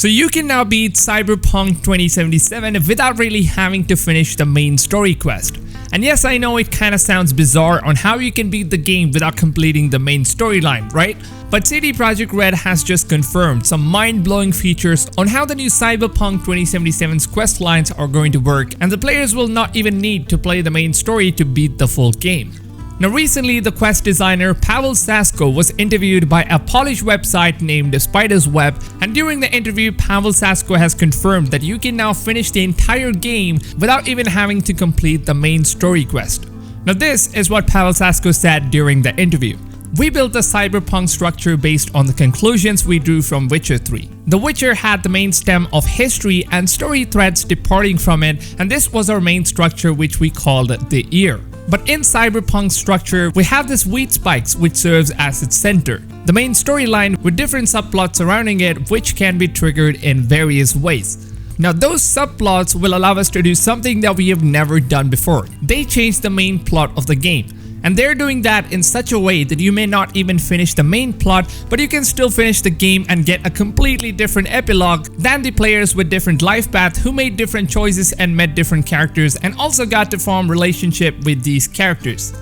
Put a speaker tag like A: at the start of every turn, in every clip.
A: So you can now beat Cyberpunk 2077 without really having to finish the main story quest. And yes, I know it kinda sounds bizarre on how you can beat the game without completing the main storyline, right? But CD Projekt Red has just confirmed some mind-blowing features on how the new Cyberpunk 2077's quest lines are going to work, and the players will not even need to play the main story to beat the full game. Now recently, the quest designer Pawel Sasko was interviewed by a Polish website named Spider's Web, and during the interview, Pawel Sasko has confirmed that you can now finish the entire game without even having to complete the main story quest. Now this is what Pawel Sasko said during the interview. We built a cyberpunk structure based on the conclusions we drew from Witcher 3. The Witcher had the main stem of history and story threads departing from it, and this was our main structure, which we called the Ear. But in Cyberpunk's structure, we have this wheat spikes which serves as its center. The main storyline with different subplots surrounding it which can be triggered in various ways. Now those subplots will allow us to do something that we have never done before. They change the main plot of the game. And they're doing that in such a way that you may not even finish the main plot, but you can still finish the game and get a completely different epilogue than the players with different life paths who made different choices and met different characters and also got to form relationship with these characters.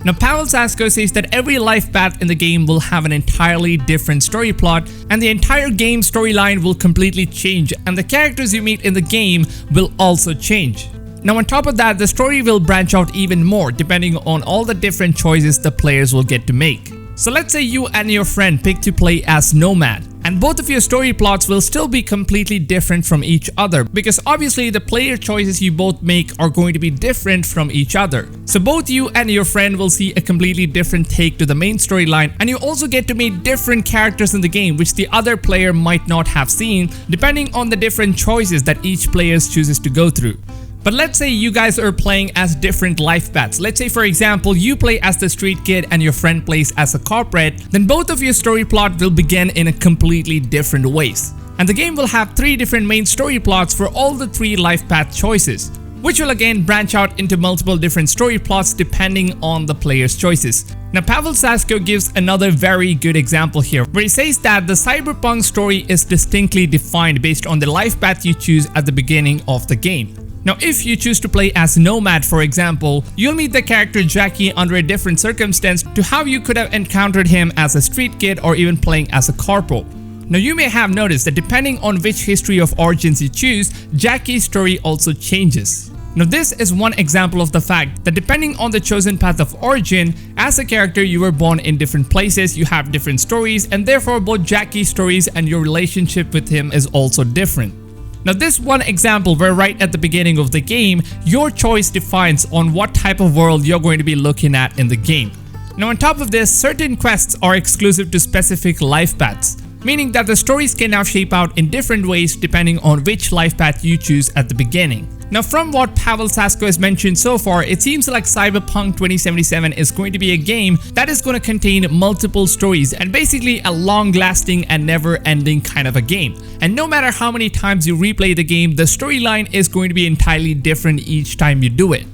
A: Now Pawel Sasko says that every life path in the game will have an entirely different story plot, and the entire game storyline will completely change, and the characters you meet in the game will also change. Now on top of that, the story will branch out even more depending on all the different choices the players will get to make. So let's say you and your friend pick to play as Nomad, and both of your story plots will still be completely different from each other because obviously the player choices you both make are going to be different from each other. So both you and your friend will see a completely different take to the main storyline, and you also get to meet different characters in the game which the other player might not have seen depending on the different choices that each player chooses to go through. But let's say you guys are playing as different life paths. Let's say for example you play as the street kid and your friend plays as a corporate, then both of your story plot will begin in a completely different ways. And the game will have 3 different main story plots for all the 3 life path choices, which will again branch out into multiple different story plots depending on the player's choices. Now Pawel Sasko gives another very good example here where he says that the Cyberpunk story is distinctly defined based on the life path you choose at the beginning of the game. Now if you choose to play as Nomad for example, you'll meet the character Jackie under a different circumstance to how you could have encountered him as a street kid or even playing as a corporal. Now you may have noticed that depending on which history of origins you choose, Jackie's story also changes. Now this is one example of the fact that depending on the chosen path of origin, as a character you were born in different places, you have different stories, and therefore both Jackie's stories and your relationship with him is also different. Now this one example where right at the beginning of the game, your choice defines on what type of world you're going to be looking at in the game. Now on top of this, certain quests are exclusive to specific life paths, meaning that the stories can now shape out in different ways depending on which life path you choose at the beginning. Now from what Pawel Sasko has mentioned so far, it seems like Cyberpunk 2077 is going to be a game that is going to contain multiple stories and basically a long-lasting and never-ending kind of a game. And no matter how many times you replay the game, the storyline is going to be entirely different each time you do it.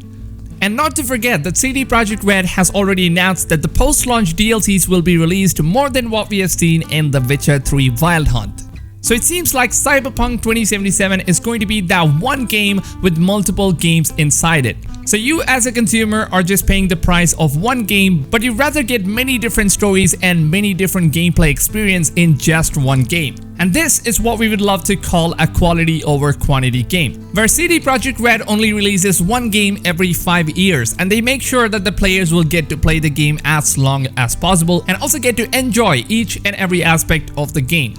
A: And not to forget that CD Projekt Red has already announced that the post-launch DLCs will be released more than what we have seen in The Witcher 3 Wild Hunt. So it seems like Cyberpunk 2077 is going to be that one game with multiple games inside it. So you as a consumer are just paying the price of one game, but you'd rather get many different stories and many different gameplay experience in just one game. And this is what we would love to call a quality over quantity game, where CD Projekt Red only releases one game every 5 years, and they make sure that the players will get to play the game as long as possible and also get to enjoy each and every aspect of the game.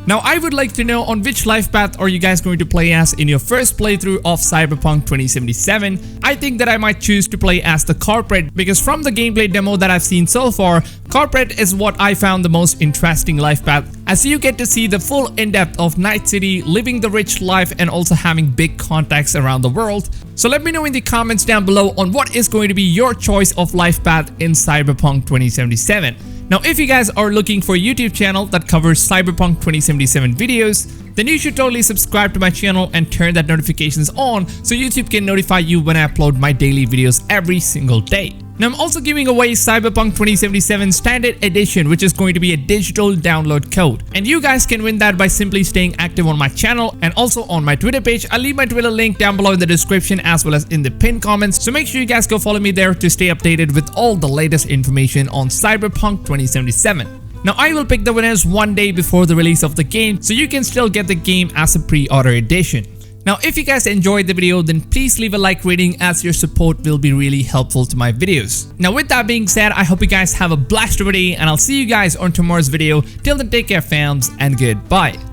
A: Now I would like to know on which life path are you guys going to play as in your first playthrough of Cyberpunk 2077. I think that I might choose to play as the corporate because from the gameplay demo that I've seen so far, corporate is what I found the most interesting life path, as you get to see the full in-depth of Night City, living the rich life and also having big contacts around the world. So let me know in the comments down below on what is going to be your choice of life path in Cyberpunk 2077. Now if you guys are looking for a YouTube channel that covers Cyberpunk 2077 videos, then you should totally subscribe to my channel and turn that notifications on so YouTube can notify you when I upload my daily videos every single day. Now I'm also giving away Cyberpunk 2077 Standard Edition, which is going to be a digital download code. And you guys can win that by simply staying active on my channel and also on my Twitter page. I'll leave my Twitter link down below in the description as well as in the pinned comments. So make sure you guys go follow me there to stay updated with all the latest information on Cyberpunk 2077. Now I will pick the winners one day before the release of the game, so you can still get the game as a pre-order edition. Now if you guys enjoyed the video, then please leave a like rating, as your support will be really helpful to my videos. Now with that being said, I hope you guys have a blast of a day, and I'll see you guys on tomorrow's video. Till then, take care fams, and goodbye.